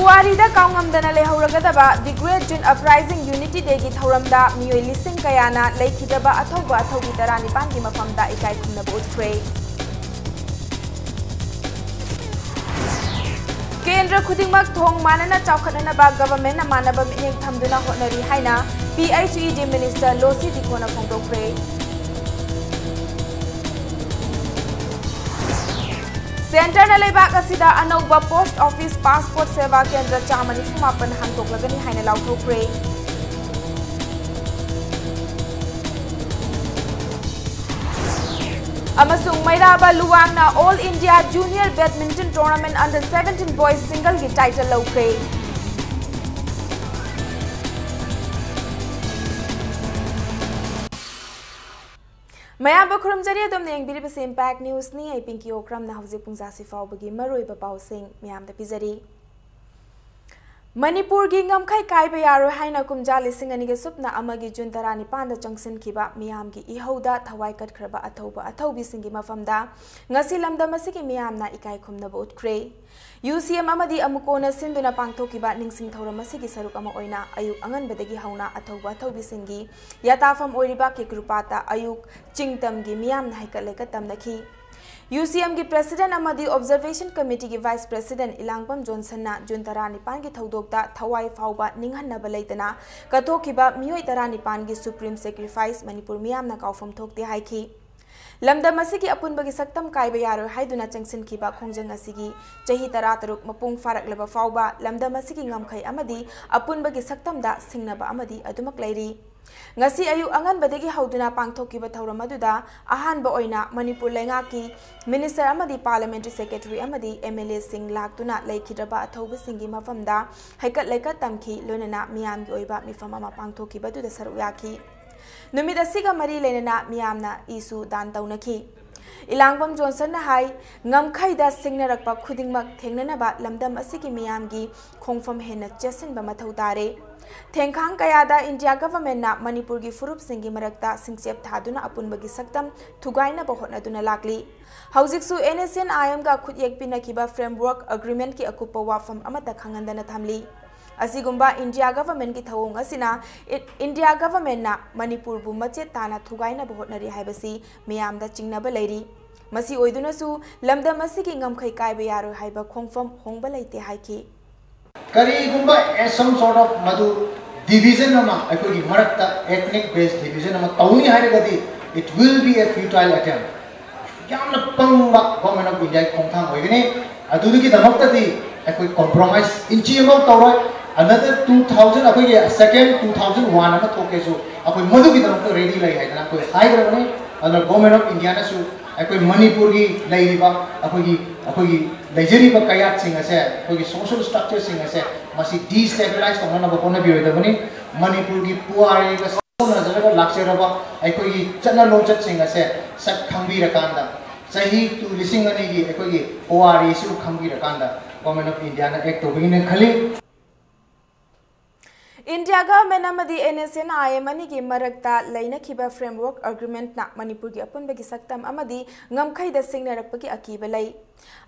Puwarida kaungamdana lehauragadaba the Great June Uprising Unity Day gi thauramda miyoi lising kayana lekhidaba athauba athaubi taranipan gi mafamda ikai khumnaba utkre. Kendra khudingmak thong manana chawkhatnaba government na manaba mining thamduna hotnari haina PHED Minister Losi Dikona phongdokre. Center na leibak asida anauba post office passport seva kendra chamani fumapan hangtoklagani haina lauthokre. Amasung Mairaba Luwangna All India Junior Badminton Tournament under 17 boys single gi title laukre. Mayam bakhurum jari adom ne engbiri base impact news ni ai pinki okram na hauji pungja sifau bagi maroi ba pau sing myam da pizari. Manipur gi ngamkhai kai ba yaro haina kumja lising ani ge supna amagi jun tarani panda changsin khiba miyam gi ihauda thawai kat khraba athauba athaubi singi mafamda ngasi lamda masigi miyam na ikai khumna ba utkre. UCM amadi amukona sinduna pangthokiba ningsing thauram masigi saruk ama oina ayuk angan bedagi hauna athauba athaubi singi yatafam oiriba ke krupata ayuk chingtam gi miyam na haikale ka tamnakhi. UCM gi President amadi Observation Committee gi Vice President Ilangpam Johnson na Jun taranipan gi thaudokta thawai fauba ninghanna balaitana kathokiba miyoi taranipan gi Supreme Sacrifice Manipur miyam na kaufam thokte haiki. Lamda masigi apunbagi saktam kaiba yaro haiduna changsin khiba khongjang asigi chahi tara taruk mapung faraklaba fauba lamda masigi ngamkhai amadi apunbagi saktamda singnaba amadi adumak lairi. Ngasi ayu angan badagi hauduna pangthokiba thauram aduda ahanba oina Manipur lengaki Minister amadi Parliamentary Secretary amadi MLA sing laktuna leikhidaba athauba singi mafamda haikat leikat tamki loinana miyam gi oiba mifam ama pangthokiba duda saru yaki. Numit asiga mari lenana miyamna isu dan taunaki. Ilangpam Johnson na hai ngamkhai da singnarakpa khudingmak thengnanaba lamdam asigi miyamgi khongfam hena chesinba mathau tare. Thengkhang kayada India government na Manipur gi furup singi marakta singchep thaduna apunbagi saktam thugaina ba hotnaduna lakli. Haujiksu NSN IM ga khudyek pinakiba framework agreement ki akupa wafam amata khangandana thamli. Asigumba India government ki thawong asina India government na Manipur bu machet tana thugaina ba hotnari haibasi miyamda chingnaba lairi. Masi oiduna su lamda masigi ngamkhai kaiba yaro haiba khongfam hongba laite haiki. Karigumba as some sort of madu division ama aikogi marakta ethnic based division ama tauni hairagadi it will be a futile attempt. Yamna pangba government of India khongthang hoigani adudigi damaktadi aikoi compromise inchi ama tawroi another 2000 aikogi second 2001 ama thokesu akoi madu gi damakta ready lai haidana koi haigrabani ana government of India na su aikoi Manipur gi lairiba aikogi Nigeria kayat sing ase aikogi social structure sing ase masi destabilize tongna ba kona bi hoidabani Manipur gi puari ga sona jalaga lakseraba aikogi chana lochat sing ase sak khangbi rakanda sahi tu lising ani gi aikogi puari su khangbi rakanda government of India na act tobine khali India government amadi NSN IM ani gi marakta laina khiba framework agreement na Manipur gi apunbagi saktam amadi ngamkhai da singnarakpagi akiba lai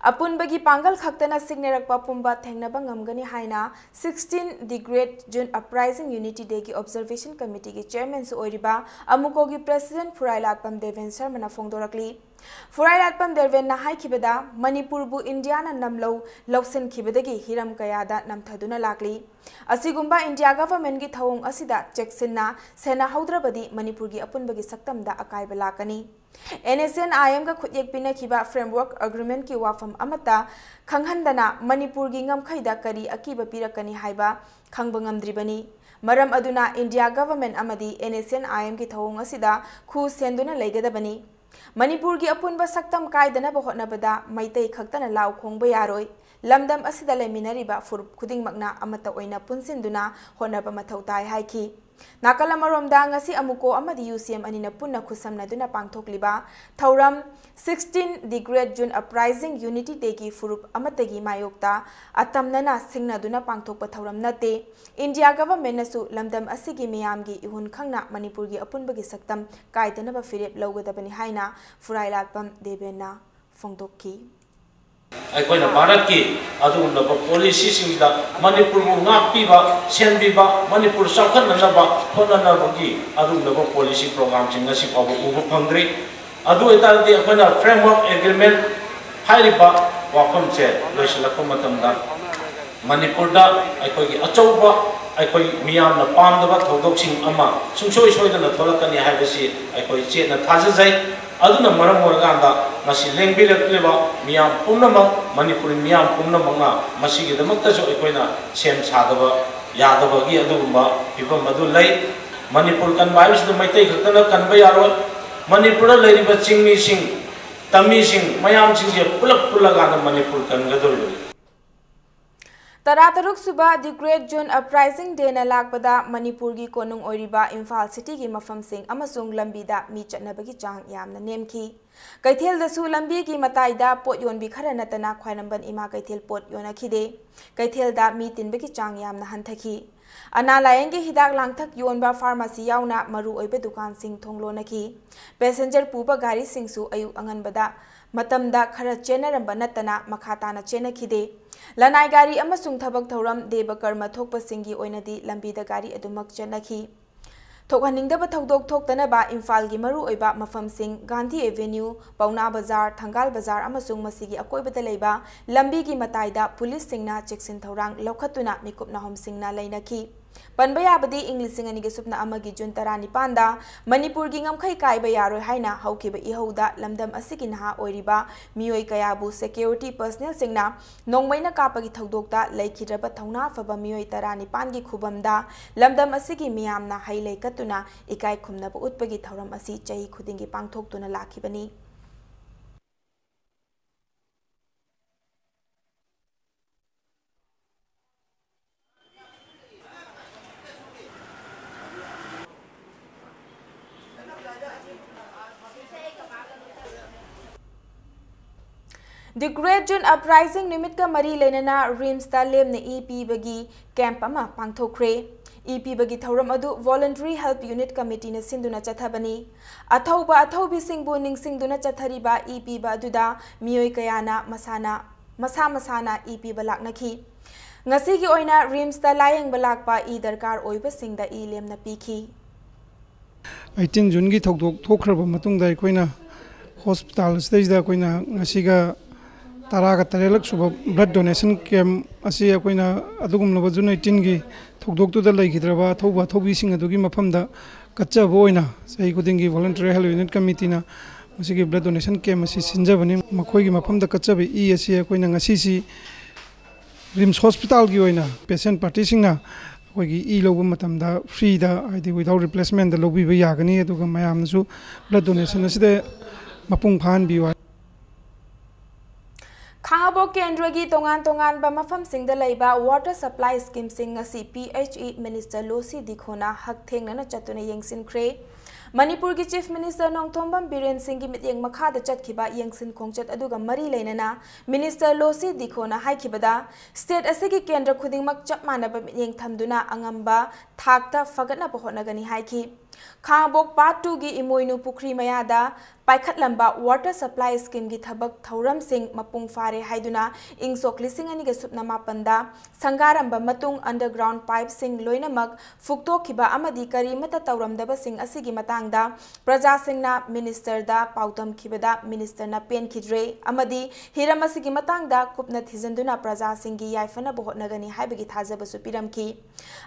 apunbagi pangal khaktana singnarakpa pumba thengnaba ngamgani haina 16 the Great June Uprising Unity Day gi Observation Committee gi chairman su oiriba amuko gi President Furailatpam Deven Sharma na phongdorakli. Furailatpam Deven na haikibada Manipur bu India na namlo lausen khibadagi hiram kayada namthaduna lakli. Asigumba India government gi thawong asida checksinna sena haudrabadi Manipur gi apunbagi saktamda akaiba lakani. NSN IM ga khudyek pinakhiba framework agreement ki wafam amata khanghandana Manipur gi ngamkhaida kari akiba pirakani haiba khangba ngamdribani. Maram aduna India government amadi NSN IM gi thawong asida khu senduna leigadabani. Manipur gi apunba saktam kaidana ba hotnabada maitai khaktana law khongba yaroi. Lamdam asida leminariba furup khudingmakna amata oina punsinduna honaba mathau tai haiki. Nakalamaromda ngasi amuko amadi UCM anina punna khusamnaduna pangthokliba thauram 16 the Great June Uprising Unity Day gi furup amatagi mayokta atamnana singnaduna pangthokpa thauram nate India government nasu lamdam asigi miyamgi ihun khangna Manipur gi apunbagi saktam kaidanaba firep lawgadabani haina Furailatpam Devena phongdokki. ꯑꯩꯈꯣꯏꯅ ꯚꯥꯔꯠꯀꯤ ꯑꯗꯨꯒꯨꯝꯂꯕ ꯄꯣꯂꯤꯁꯤꯁꯤꯡꯗ ꯃꯅꯤꯄꯨꯔꯕꯨ ꯉꯥꯛꯄꯤꯕ ꯁꯦꯟꯕꯤꯕ ꯃꯅꯤꯄꯨꯔ ꯆꯥꯎꯈꯠꯅꯅꯕ ꯍꯣꯠꯅꯅꯕꯒꯤ ꯑꯗꯨꯒꯨꯝꯂꯕ policy ꯄ꯭ꯔꯣꯒ꯭ꯔꯥꯝꯁꯤꯡ ꯉꯁꯤ ꯐꯥꯎꯕ ꯎꯕ ꯐꯪꯗ꯭ꯔꯤ ꯑꯗꯨ ꯑꯣꯏꯇꯥꯔꯗꯤ ꯑꯩꯈꯣꯏꯅ ꯐ꯭ꯔꯦꯝꯋꯥꯔꯛ ꯑꯦꯒ꯭ꯔꯤꯃꯦꯟ ꯍꯥꯏꯔꯤꯕ ꯋꯥꯐꯝꯁꯦ ꯂꯣꯏꯁꯤꯜꯂꯛꯄ ꯃꯇꯝꯗ ꯃꯅꯤꯄꯨꯔꯗ ꯑꯩꯈꯣꯏꯒꯤ ꯑꯆꯧꯕ ꯑꯩꯈꯣꯏ ꯃꯤꯌꯥꯝꯅ ꯄꯥꯝꯗꯕ ꯊꯧꯗꯣꯛꯁꯤꯡ ꯑꯃ ꯁꯨꯡꯁꯣꯏ ꯁꯣꯏꯗꯅ ꯊꯣꯛꯂꯛꯀꯅꯤ ꯍꯥꯏꯕꯁꯤ ꯑꯩꯈꯣꯏ ꯆꯦꯠꯅ ꯊꯥꯖꯖꯩ ꯑꯗꯨꯅ ꯃꯔꯝ ꯑꯣꯏꯔꯀꯥꯟꯗ ꯃꯁꯤ ꯂꯦꯡꯕꯤꯔꯛꯂꯤꯕ ꯃꯤꯌꯥꯝ ꯄꯨꯝꯅꯃꯛ ꯃꯅꯤꯄꯨꯔꯤ ꯃꯤꯌꯥꯝ ꯄꯨꯝꯅꯃꯛꯅ ꯃꯁꯤꯒꯤꯗꯃꯛꯇꯁꯨ ꯑꯩꯈꯣꯏꯅ ꯁꯦꯝ ꯁꯥꯗꯕ ꯌꯥꯗꯕꯒꯤ ꯑꯗꯨꯒꯨꯝꯕ ꯐꯤꯕꯝ ꯑꯗꯨ ꯂꯩ ꯃꯅꯤꯄꯨꯔ ꯀꯟꯕ ꯍꯥꯏꯕꯁꯤꯗ ꯃꯩꯇꯩ ꯈꯛꯇꯅ ꯀꯟꯕ ꯌꯥꯔꯣꯏ ꯃꯅꯤꯄꯨꯔꯗ ꯂꯩꯔꯤꯕ ꯆꯤꯡꯃꯤꯁꯤꯡ ꯇꯝꯃꯤꯁꯤꯡ ꯃꯌꯥꯝꯁꯤꯡꯁꯦ ꯄꯨꯂꯞ ꯄꯨꯜꯂꯀꯥꯟꯗ Manipur ꯀꯟꯒꯗꯧꯔꯤꯕꯅꯤ Tarataruk suba the Great June Uprising Day na lakpada Manipurgi konung oiriba Imphal City gi mafamsing amasung lambida mi chatnabagi chang yamna nemki Kaithel da su lambi gi mataida pot yon bi khara natana khwainamban ima kaithel pot yona khide Kaithel da mi tinbagi chang yamna hanthaki Ana layenge hidak langthak yonba pharmacy yauna maru oibe dukan sing thonglo naki passenger puba gari singsu ayu anganbada matamda khara chenaramba natana makhatana chenakhide Lanai gari amasung thabak thoram deba karma thokpa singi oinadi lambida gari adumak chanakhi Thokhaningdaba thodok thoktana ba Imphal gi maru oiba mafam sing Gandhi Avenue Pauna Bazar Thangal Bazar amasung masigi akoibada leiba lambi gi mataida police singna cheksin thorang lokhatuna mikupna hom singna lainaki Panbaya badi English singani ge supna amagi June 19 da Manipur gi ngamkhai kaiba yaroi haina haukiba ihauda lamdam asigi naha oiriba mioi kayabu security personnel singna nongmaina kapagi thodokta laikhidraba thauna faba mioi 19 gi khubamda lamdam asigi miyamna hailei katuna ikai khumnaba utpagi thauram asi chahi khudingi pangthoktuna lakhibani The Great June Uprising Nimit ka mari lenana Rims ta lemne EP bagi camp ama pangthokre EP bagi thoram adu Voluntary Help Unit Committee na sinduna chathabani athauba athaubi singbu ningsingduna chathariba EP ba aduda mioi kayana masana EP balaknaki ngasi gi oina Rims ta layeng balakpa I darkar oiba singda I lemna pikhi 18 June gi thokdok thokhraba matungda aikoina hospital stage da koina ngasiga Taraga Tarelak suba blood donation camp asi akoina adugumlaba June 18 gi thokdok tu da laikhidraba thoba thobi sing adugi mafamda kachaba oina sahi kudingi voluntary health unit committee na masigi blood donation camp asi sinjabani makhoi gi mafamda kachaba I asi akoina ngasi si Rims hospital gi oina patient party singna akoigi I loba matamda free da id without replacement da lobi ba yagani aduga mayamnasu blood donation asida mapung phan bi Khangabo Kendragi tongan ba mafam singda leiba water supply scheme sing ngasi PHE Minister Losi Dikhona hak thengnana chatuna yengsin kre Manipur gi Chief Minister Nongthombam Biren Singh gi mityeng makha da chatkhiba yengsin khongchat aduga mari leinana Minister Losi Dikhona haikibada state asigi kendra khudingmak chapmanaba mityeng thamduna angamba thakta fagatna pohonagani haiki Khangabok Part 2 gi Imoinu Pukri Mayada Paikhat Lamba Water Supply Scheme gi Thabak Thauram Singh Mapung Fare Haiduna Ing Sok Lising Ani ge Supna Mapanda Sangaramba Matung Underground Pipe Sing Loinamak Fukto Khiba Amadi Kari Mata Tauram Daba Sing Asigi Matangda Praja Singna Minister da Pautam Khibada Minister na Pen Khidre Amadi Hiram Asigi Matangda Kupna Thizanduna Praja Singh gi Yaifana Bohot Nagani Haibagi Thazaba Supiramki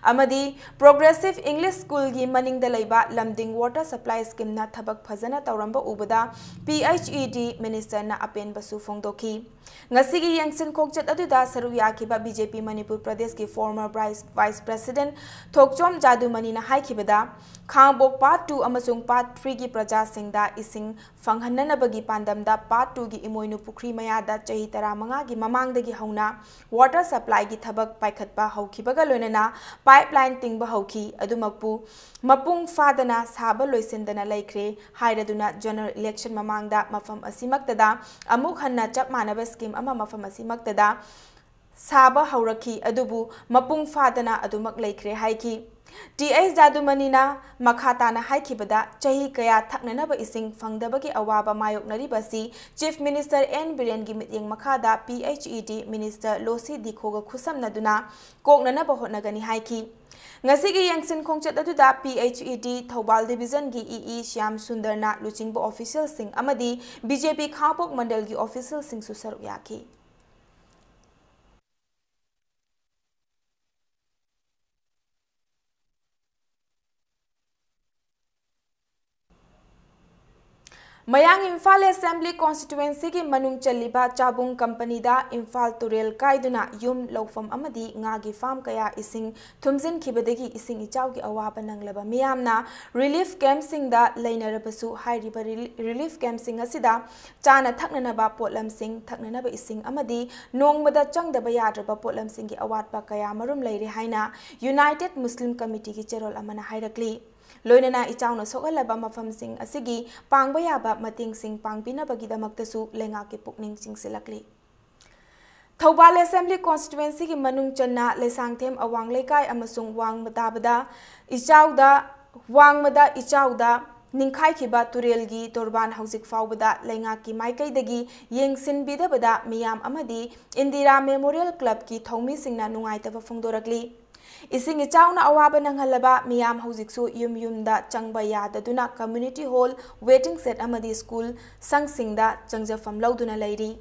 Amadi Progressive English School gi Maning da Laiba Lamding Water Supply Scheme na Thabak Phazana Tauramba Ubada PHED Minister na Apen Basu Fongdoki Ngasigi Yangsin Kokchat aduda saru yakiba BJP Manipur Pradesh ki former Vice President Thokchom Jadumani na haikibada Khangbok Part 2 amasung Part 3 gi Praja Singda ising fanghananabagi pandamda Part 2 gi Imoinu Pukri Mayada chahi 15 gi mamangdagi hauna water supply gi thabak paikhatpa haukibaga loinana pipeline tingba hauki adumakpu mapung fadana saba loisendana laikre hairaduna general election mamangda mafam asimaktada amuk hanna chap manaba scheme ama mafam asimaktada Saba Hauraki adubu mapung fadana adumak laikre haiki TS Jadumani Makhatana Haikibada, Chahi Kaya Taknanaba Ising Fangdabaki Awaba Mayok Naribasi, Chief Minister N. Biren Gimiting Makada, PHED Minister Losi Dikoga Kusam Naduna, Kok Nanaba Nagani Haiki. Ngasigi Yangsin Kongchat Aduda, PHED, Thobal Division Gi EE Shyam Sundarna, Luchingbo Official Sing Amadi, BJP Khapok Mandalgi Official Sing Susar Yaki. Mayang Imphal Assembly Constituency ki manung chaliba Chabung Company da Imphal Turel Kaiduna Yum Lofam Amadi Ngagi Farm Kaya Ising Thumzin Kibadegi Ising Ichau ki Awaba Nanglaba Miyamna Relief Camp Sing da Lainarabasu High River Relief Camp Sing Asida Chana Taknanaba Potlam Sing Taknanaba Ising Amadi Nongmada Changdaba Yadraba Potlam Sing ki Awatba Kaya Marum Lairi Haina United Muslim Committee ki Cherol Amana Hairakli Loinana Ichauno Sokalaba Mafam Sing Asigi Pangbayaba Mating Sing Pangpina Bagidamagtasu Lenga ki Pukning Sing Silakli. Thobal Assembly Constituency ki Manung Channa Lesangthem Awang Lekai Amasung Wang Matabada Wangmada Ichauda Ningkai Kiba Turelgi Torban Hausik Faubada Lenga ki Maikai Yengsin Bidabada Miyam Amadi Indira Memorial Club ki Thomi Singna Nungaitaba Fungdorakli. Ising Ichauna Awaba Nanghalaba Miyam Hauziksu Yumda Changbaya Daduna Community Hall Waiting Set Amadi School Sang Singda Changja Fam Lauduna Lairi.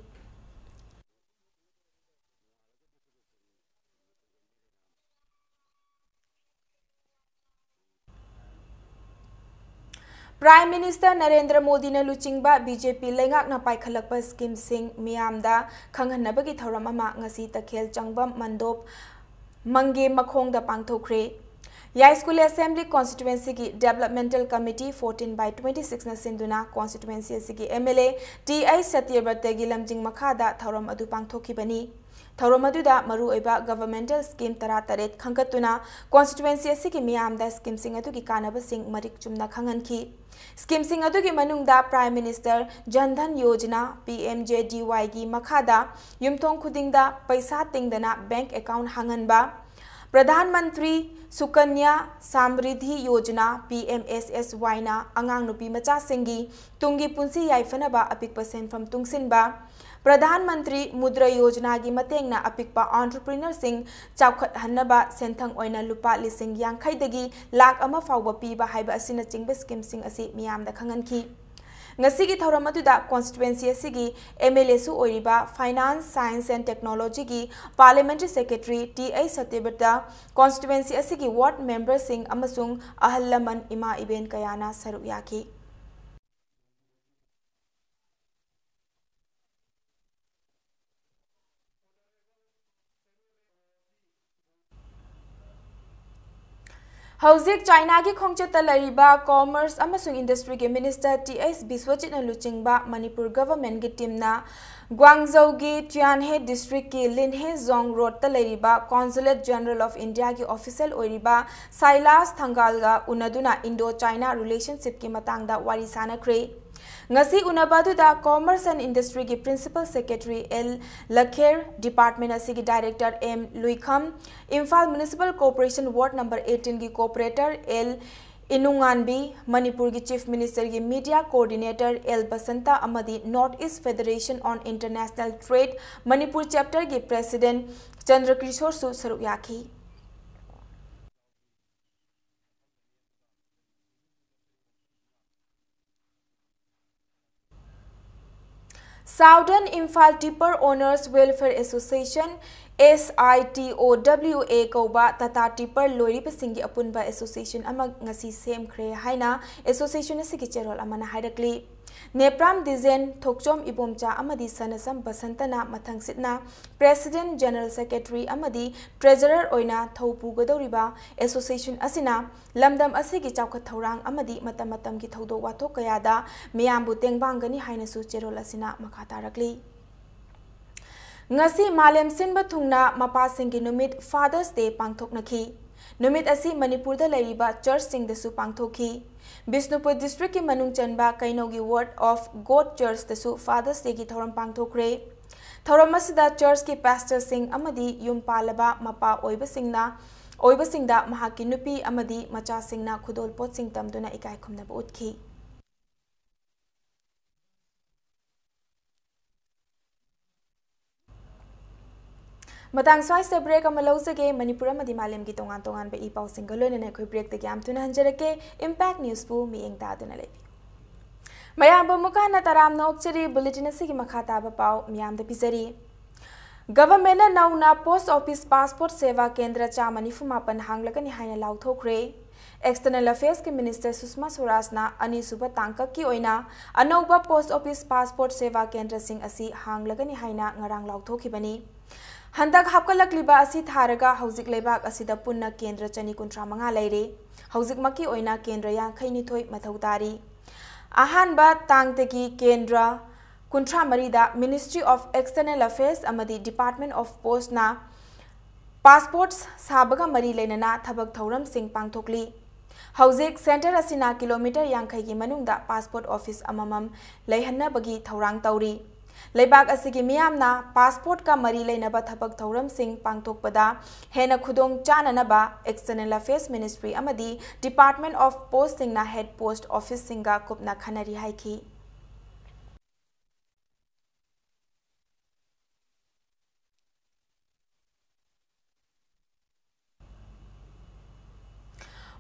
Prime Minister Narendra Modi na Luchingba BJP Lengak na Paikhalakpa Scheme Sing Miyamda Khanghanabagi Thoram ama ngasi Takhel Changbam Mandop Mange Makhongda Pangthokre. Yai School Assembly Constituency ki Developmental Committee 14/26 na Sinduna Constituency ki MLA TI Satyabrat gi Lamjing Makhada Thoram adu Pangthokibani. Thoram aduda maru oiba governmental scheme tarataret khangkatuna constituency asiki miyamda scheme sing adu ki kanaba sing marik chumna khanganki. Scheme sing adu ki manungda Prime Minister Jan Dhan Yojana PMJDY gi makhada yumthong khudingda paisa tingdana bank account hanganba. Pradhan Mantri Sukanya Samriddhi Yojana PMSSY na angang nupi macha singi tungi punsi yaifanaba apikpa senfam tungsinba. Pradhan Mantri Mudra Yojana gi matengna apikpa entrepreneur sing chawkhat hannaba senthang oina lupa lising yangkhaidagi lakh ama fawba piba haiba asina chingbe scheme sing asi miyamda khanganki. Ngasigi thoram aduda constituency asigi MLA su oiriba Finance Science and Technology gi Parliamentary Secretary TA Satyabata constituency asigi ward member sing amasung ahallaman ima iben kayana saru yaki. Hauzik China ki khongchata lariba Commerce amasung Industry ki Minister TS Biswajit na luchingba Manipur government ki team na Guangzhou ki Tianhe district ki Linhe Zong road ta lariba Consulate General of India ki official oiriba Silas Thangalga unaduna Indo-China relationship ki matangda wari sanakre. Ngasi unabaduda Commerce and Industry ki Principal Secretary L. Lakher, Department asigi Director M. Luikham, Imphal Municipal Corporation Ward number 18 ki Cooperator L. Inunganbi, Manipur ki Chief Minister ki Media Coordinator L. Basanta amadi North East Federation on International Trade Manipur Chapter ki President Chandrakishore Su Saruyaki. Southern Imphal Tipper Owners Welfare Association SITOWA Koba Tata Tipper Lori Pasingi Apunba Association ama ngasi sem kre haina association asigi cherol amana hairakli. Nepram Dizen Thokchom Ibomcha amadi Sanasam Basantana Mathangsitna President General Secretary amadi Treasurer Oina Thopu Godoriba Association Asina Lamdam Asigi Chawkhat Thorang amadi Matamatam ki Thodo Wathok Kayada Miyambu Tengbangani Hainasu Cherol Asina Makhatarakli. Ngasi Malem Sinba Thungna Mapasinggi Numit Father's Day Pangthoknaki. Numit asi Manipur da lariba church sing desu pangthoki. Bisnupur district ki manung chanba Kainogi ward of God Church desu Father's Day ki thoram pangthokre. Thoram asida church ki pastor sing amadi yum palaba mapa oiba singna ओइबसिंगदा महाकी नुपी अमदी मचासिंगना खुदोल पोतसिंग तमदुना इकाई खुमनब उतखी Matang स्वाइस break अमलौजगे Manipur अमदी मालेम की तोंगान तोंगान बे इपाउ single लोने खै break ते game तुना हंजरके impact news पु मियेंग तादुना लेबी मयाम मुकाना तराम नोक्चरी bulletin सिगी मखा ताबा पाउ मियाम the पिजरी government नौना post office passport सेवा केंद्र चा मनिफुमापन हांगलकनी हाइना लाउथोख्रे एक्सटर्नल अफेयर्स के मिनिस्टर सुषमा स्वराजना अनिसुबा तांकक की ओइना अनौबा पोस्ट ऑफिस पासपोर्ट सेवा केंद्र सिंह असी हांगलकनी हाइना ngarang लाउथोखिबनी हंदक हापकलकलिबा असी थारगा हौजिक लेबाक असिदा पुन्ना केंद्र चनी कुंट्रा मंगा लेरे हौजिक मकी ओइना केंद्र यांखैनिथोय मथौतारी अहानबा तांगतकी केंद्र कुंट्रा मरीदा मिनिस्ट्री ऑफ एक्सटर्नल अफेयर्स अमदी डिपार्टमेंट ऑफ पोस्ट ना पासपोर्ट्स साबगा मरी लेनना थबक थौरम सिंह पांगथोकली हौजिक सेंटर असिना किलोमीटर यांखैगी मनुंगदा पासपोर्ट ऑफिस अममम लेहन्नबगी थौरांग तौरी लेबाक असिगी मियामना पासपोर्ट का मरी लेनबा थबक थौरम सिंह पांगथोकपदा हेना खुदोंग चाननबा एक्सटर्नल अफेयर्स मिनिस्ट्री अमदी डिपार्टमेंट ऑफ पोस्ट सिंगना हेड पोस्ट ऑफिस सिंगा कुपना खनरी हाइखी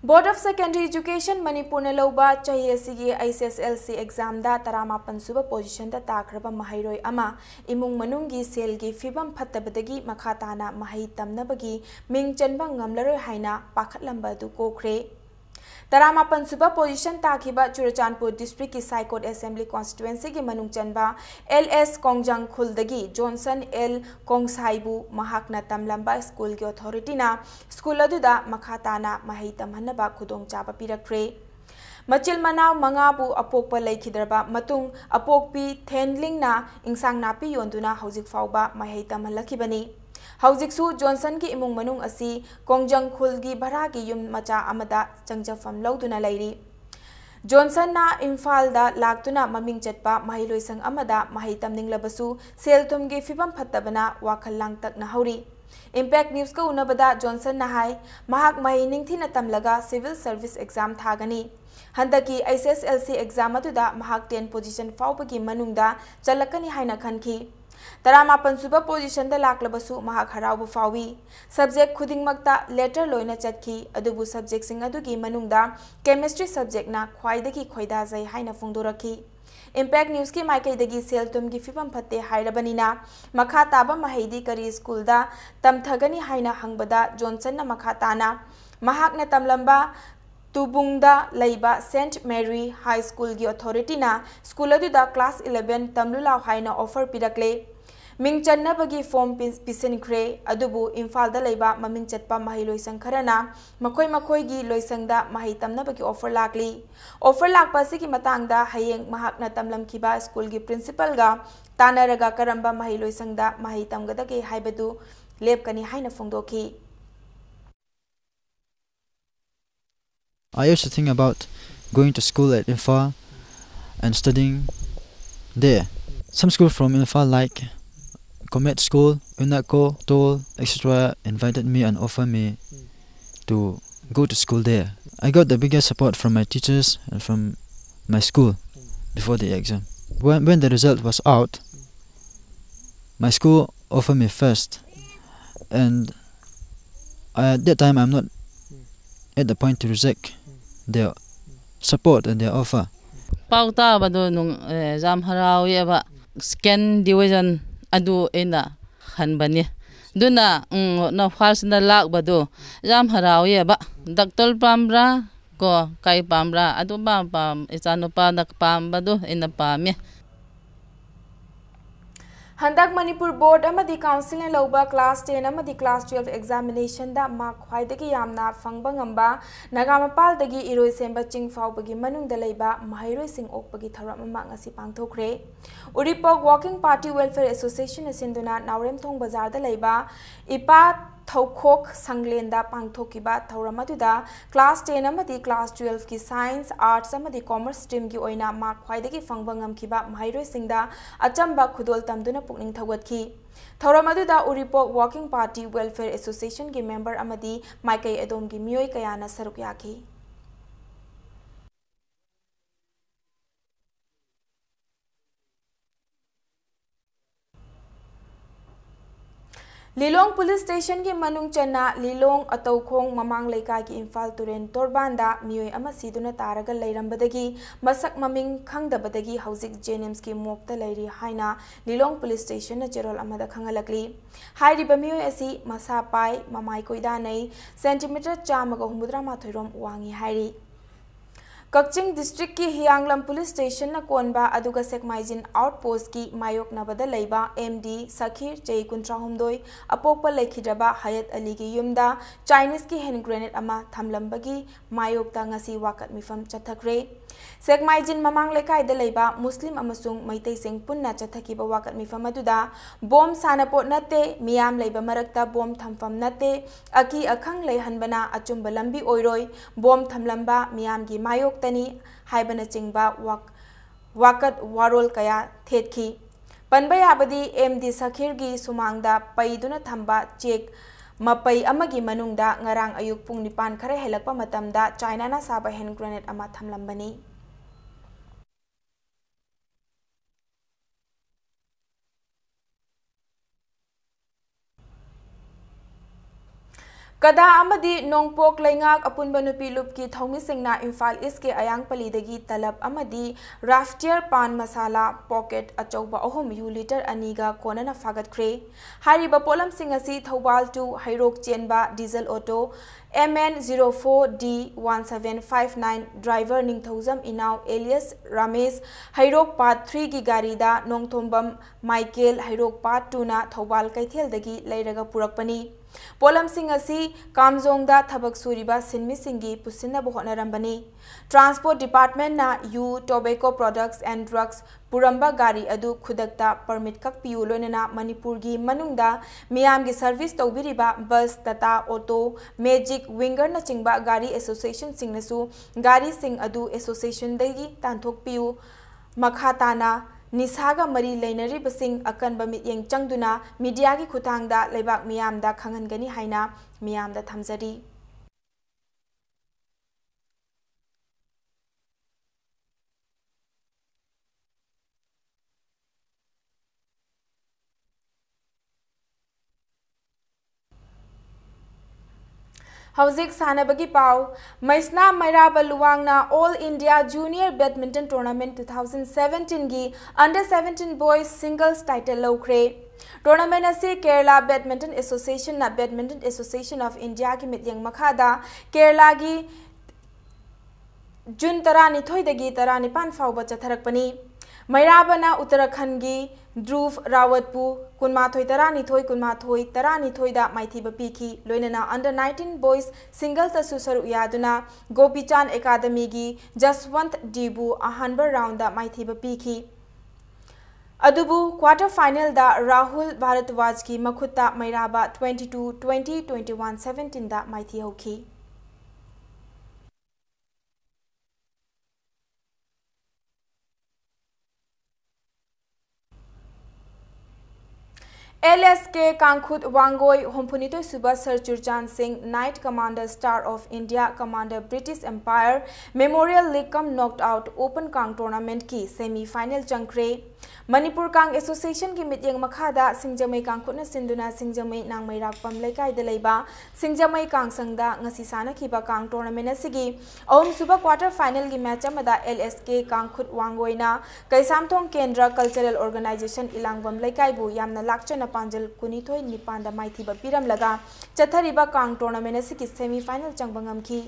board of secondary education Manipur ने लौबा चाहिए ICSLC एग्जाम दा 38 सुबा पोजीशन दा ताख्रबा महैरोय अमा इमुंग मनुंगी सेल की फिबम फत्तबदगी मखा ताना महै तमनबगी मिंग चनबा ngamlaroy haina पाखतलंबा दु कोख्रे 38 सुबा पोजीशन ताखिबा चुरचानपुर डिस्ट्रिक्ट की साइकोट असेंबली कॉन्स्टिट्युएंसी की मनुंग चनबा LS कोंगजंग खुलदगी जॉनसन L कोंगसाइबु महाकना तमलंबा स्कूल की अथॉरिटी ना स्कूल अदुदा मखाताना महै तमहनबा खुदोंग चाबा पिरख्रे मचिल मनाव मंगाबु अपोकपा लेखिदरबा मतुंग अपोकपी थेनलिंग ना इंसांग नापी योंदुना हौजिक फाउबा महै तमहलखिबनी हौजिकसु जॉनसन की इमुंग मनुंग असी कोंगजंग खुलगी भरा की युम मचा अमदा चंगजफम लौदुना लैरी जॉनसन ना इम्फाल दा लाक्तुना ममिंग चटपा महिलोइसंग अमदा महै तमनिंगलबसु सेल तुमगी फिबम फत्तबना वाखल लांगतक नहौरी इंपैक्ट न्यूज का उनबदा जॉनसन नहाय महाक महै निंगथिना तमलगा सिविल सर्विस एग्जाम थागनी हंदकी ICSLC एग्जाम अदुदा महाक 10 पोजीशन फाउबगी मनुंगदा चलकनी हाइना खनखी 38 सुबा पोजीशन दा लाक्लबसु महाक हराउब फावी सब्जेक्ट खुदिंगमक्ता लेटर लोइना चटखी अदुबु सब्जेक्ट सिंग अदुगी मनुंगदा केमिस्ट्री सब्जेक्ट ना ख्वाइदगी खोइदा जै हाइना फोंदोरखी इंपैक्ट न्यूज की माइकैदगी सेल तुमगी फिबम फत्ते हाइरबनिना मखा ताबा महैदी करी स्कूल दा तमथगनी हाइना हंगबदा जॉनसन ना मखा ताना महाकना तमलंबा तुबुंगदा लैबा सेंट मेरी हाई स्कूल की अथॉरिटी ना स्कूल अदुदा क्लास 11 तमलुलाव हाइना ऑफर पिरकले मिंग चन्नबगी फॉर्म पिसनख्रे अदुबु इम्फाल दा लैबा ममिंग चटपा महै लोइसंग खरना मखोय मखोयगी लोइसंगदा महै तमनबगी ऑफर लाकली ऑफर लाकपा सिगी मतंगदा हयेंग महाकना तमलमखिबा स्कूल की प्रिंसिपल गा तानरगा करंबा महै लोइसंगदा महै तमगदगे हाइबदु लेपकनी हाइना फोंदोखी I used to think about going to school at Imphal and studying there. Some school from Imphal like Comet School, Unako, Toll, etc. invited me and offered me to go to school there. I got the biggest support from my teachers and from my school before the exam. When the result was out, my school offered me first, and at that time I'm not at the point to reject their support and their offer. Pauta bado nung exam haraw yaba scan division adu ina hanbani duna na first na lak bado exam haraw yaba doctor pamra ko kai pamra adu ba pam isano pa nak pam bado ina pamye हंदक Manipur board अमदी council ने लौबा class 10 अमदी class 12 examination दा mark ख्वाइदगी यामना फंगबा ngamba नागामपाल दगी इरोय सेंबा चिंग फाउबगी मनुंग दा लैबा महैरोय सिंग ओकबगी थरम मा ngasi पांगथोखरे Uripok walking party welfare association सिंदुना नावरेम थोंग बाजार दा लैबा इपा थौखोक संगलेंदा पांगथोकिबा थौरम अदुदा क्लास 10 अमदी क्लास 12 की साइंस आर्ट्स अमदी कॉमर्स स्ट्रीम की ओइना मार्क ख्वाइदगी फंगबा ngamkiba mahairoisingda achamba khudol tamduna pukning thawatki थौरम अदुदा Uripok walking party welfare association की मेंबर अमदी माइकई एदोम की मियोय कयाना सरुक याखी लिलोंग पुलिस स्टेशन की मनुंग चन्ना लिलोंग अतौखोंग ममांग लेका की इम्फाल तुरेन तोरबांदा मियोय अमा सिदुना तारगा लैरंबदगी मसक ममिंग खंगदबदगी हौजिक जेनेम्स की Mokta Larry हाइना Lilong police station न चेरोल अमदा खंगलकली हाइरिबा मियोय असि मसा पाई ममाई कोइदा नै सेंटीमीटर 483 रोम वांगी हाइरी कक्चिंग डिस्ट्रिक्ट की हियांगलम पुलिस स्टेशन न कोनबा अदुगा सेकमाइजिन आउटपोस्ट की मायोक नबदा लैबा एमडी सखीर चै 13 अपोकपा लेखिद्रबा हयत अली की युमदा चाइनीज की हैंड ग्रेनेड अमा थमलंबगी मायोकता ngasi वाकत मिफम चथखरे सेकमाइजिन ममांग लेकाइदा लैबा मुस्लिम अमसुंग मैतै सिंग पुन्ना चथकिबा वाकत मिफम अदुदा बॉम सानापोट नते मियाम लैबा मरकता बॉम थमफम नते अकी अखंग लैहनबना अचुंबा लंबी ओइरोय बॉम थमलंबा मियाम की मायोक तनी हाइबना चिंगबा वाकत वारोल कया थेतखी पनबा याबदी एमडी सखीर की सुमांगदा पैदुना थंबा चेक मपई अमगी मनुंगदा ngarang ayuk pung 9 खरे हेलकपा मतमदा चाइना ना साबा हैंड ग्रेनेड अमा थमलंबनी कदा अमदी नोंगपोक लैंगाक अपुनबा नुपी लुप की थौमिसिंगना इम्फाल ईस्ट के अयांगपलीदगी तलब अमदी राफ्टियर पान मसाला पॉकेट अचौबा अहुम यू लीटर अनीगा कोनना फागतख्रे हारिबा पोलम सिंग असि थौबाल टू हैरोक चेनबा diesel auto MN04D1759 driver Ningthoujam Inao alias Ramesh Heirok part 3 की गाड़ीदा नोंगथोंबम माइकेल हैरोक पार्ट 2 ना थौबाल कैथेलदगी लैरगा पुरकपनी पोलम सिंह असी कामजोंगदा थबक सूरीबा सिनमी सिंगी पुसिन्नबा होनरंबनी ट्रांसपोर्ट डिपार्टमेंट ना यू टोबैको प्रोडक्ट्स एंड ड्रग्स पुरंबा गाड़ी अदु खुदकता परमिट ककपियु लोनना मणिपुर की मनुंगदा मियाम की सर्विस तौबिरिबा बस टाटा ऑटो मैजिक विंगर न चिंगबा गाड़ी एसोसिएशन सिंगनसु गाड़ी सिंग अदु एसोसिएशन दगी तांथोकपियु मखाताना निसागा मरी लैनरिबसिंग अकनबा मित्येंग चंगदुना मीडिया की खुतांगदा लेबाक मियामदा खंगनगनी हाइना मियामदा थमजरी हौजिक सानबगी पाव मैसना मैराबा लुवांगना all India junior badminton tournament 2017 की अंडर 17 बॉयज सिंगल्स टाइटल लौख्रे टूर्नामेंट असी केरला बैडमिंटन एसोसिएशन ना बैडमिंटन एसोसिएशन ऑफ इंडिया की मित्यंग मखादा केरला की जून 12 19 फाउबा चथरकपनी मैराबना उत्तराखंड की ध्रुव रावतपु 19 दा माइथीबा पीखी लोइनना अंडर 19 बॉयज सिंगल तसु सरु यादुना गोपीचांद एकेडमी की जसवंत डीबू अहानबर राउंड दा माइथीबा पीखी अदुबु क्वार्टर फाइनल दा राहुल भारद्वाज की मखुत्ता मैराबा 22-20 21-17 दा माइथी होखी LSK कांखुत वांगोई होमफुनितो सुबा sir Churachand Singh knight commander star of India commander British empire memorial league cum knocked out open Kang tournament की सेमीफाइनल चंक्रे मणिपुर कांग एसोसिएशन की मित्यंग मखादा सिंगजमई कांखुटना सिंदुना सिंगजमई नांगमई राकपम लेकाइदा लेबा सिंगजमई कांगसंगदा ngasi सानखिबा कांग टूर्नामेंट असिगी अहम सुबा क्वार्टर फाइनल की मैच अमदा LSK कांखुट वांगोइना कैसामथोंग केंद्र कल्चरल ऑर्गेनाइजेशन इलांगबम लेकाइबु यामना लाक्चना पांजल 19 माइथीबा पिरमलगा चथरिबा कांग टूर्नामेंट असिगी सेमीफाइनल चंगबंगमखी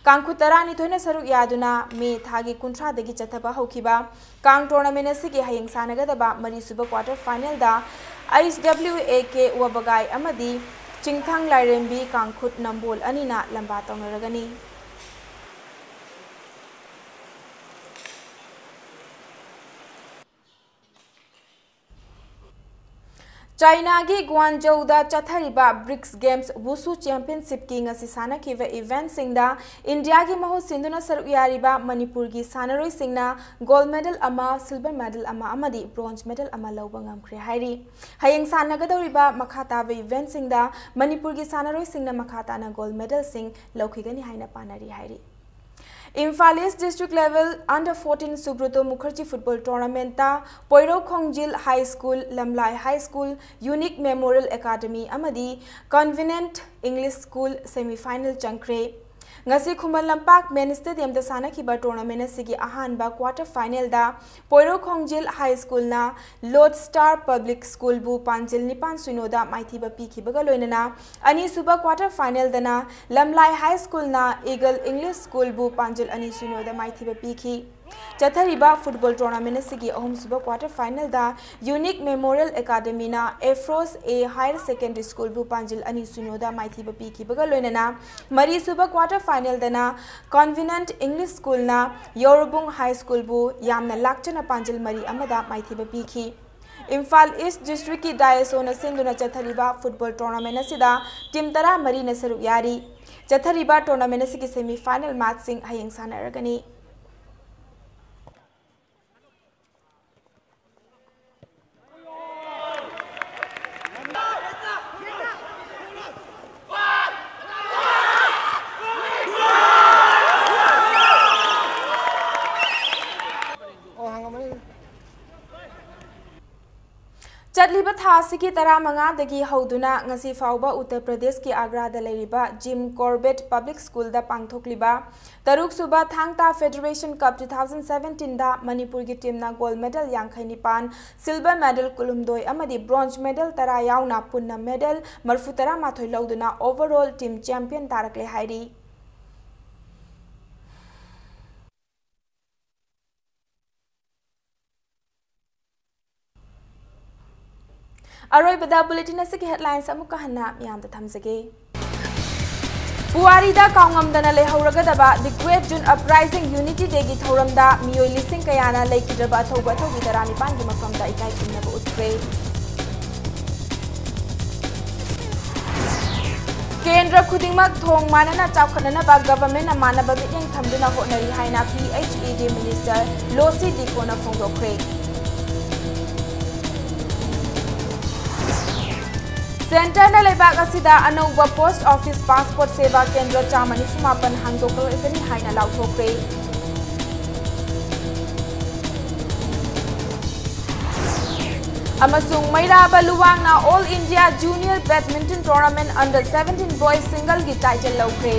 कांखुट 12 सरुक यादुना मे थागी 30 चथबा हौखिबा कांग टूर्नामेंट असिगी हयेंग सानगदबा मरीसुबा क्वार्टर फाइनल दा HWAK वबगाई अमदी चिंगथांग लाइरेंबी कांखुट नंबोल अनिना लंबा तौनरगनी China gi Guangzhou da chathariba BRICS Games Wushu Championship ki ngasi sana kiva event singda India gi mahu sinduna saruk yariba Manipur gi sanaroi singna gold medal ama silver medal ama amadi bronze medal ama lauba ngamkhre hairi hayeng sana gadoriba makhata ve event singda Manipur gi sanaroi singna makhata na gold medal sing laukhigani haina panari hairi Imphal East District Level Under 14 Subroto Mukherjee Football Tournament ta Poiro Khongjil High School, Lamlai High School, Unique Memorial Academy amadi Convenient English School semi-final changkre. Ngasi Khuman Lampak Main Stadium da sana kiba tournament asigi ahanba quarter final da Poiro Khongjil High School na Lodestar Public School bu Panjil Nipan Suinoda Maithiba Pikhibaga loinana ani suba quarter final dana Lamlai High School na Eagle English School bu Panjil ani Suinoda Maithiba Pikhi Chathariba football tournament asigi ahum suba quarter final da Unique Memorial Academy na Afros A Higher Secondary School bu Panjil ani Suinoda Maithiba Pikhibaga loinana mari suba quarter final dana Convenient English School na Yorubung High School bu yamna lakchana Panjil mari amada Maithiba Pikhi Imphal East District ki Diasona Sinduna Chathariba football tournament asida team tara mari na saruk yari Chathariba tournament asigi semi final match sing hayeng sanaragani Chatliba thasi ki tara manga dagi hauduna ngasi fauba Uttar Pradesh ki Agra da leiriba Jim Corbett Public School da pangthokliba Taruk suba Thangta Federation Cup 2017 da Manipur ki team na gold medal yangkhai nipan silver medal kulumdoi amadi bronze medal tara yauna punna medal marfu tara mathoi lauduna overall team champion tarakle hairi Aroi bada bulletin asiki headlines amuka hanna miyam da thamjage Puari da kaungam dana lehauragadaba the Great June Uprising Unity Day gi thoramda miyoi lising kayana leikidaba thoba thobi darani pangi mafamda ikai kinaba utkre Kendra khudingmak thong manana chawkhanana ba government na manaba biting thamduna honari haina PHED Minister Losi Dikona phongdokre Center na lebak asida anauba post office passport seva kendra chamani sumapan hangdokal ekani haina lauthokre amasung mairaba luwang na All India Junior Badminton Tournament under 17 boys single gi title laukhre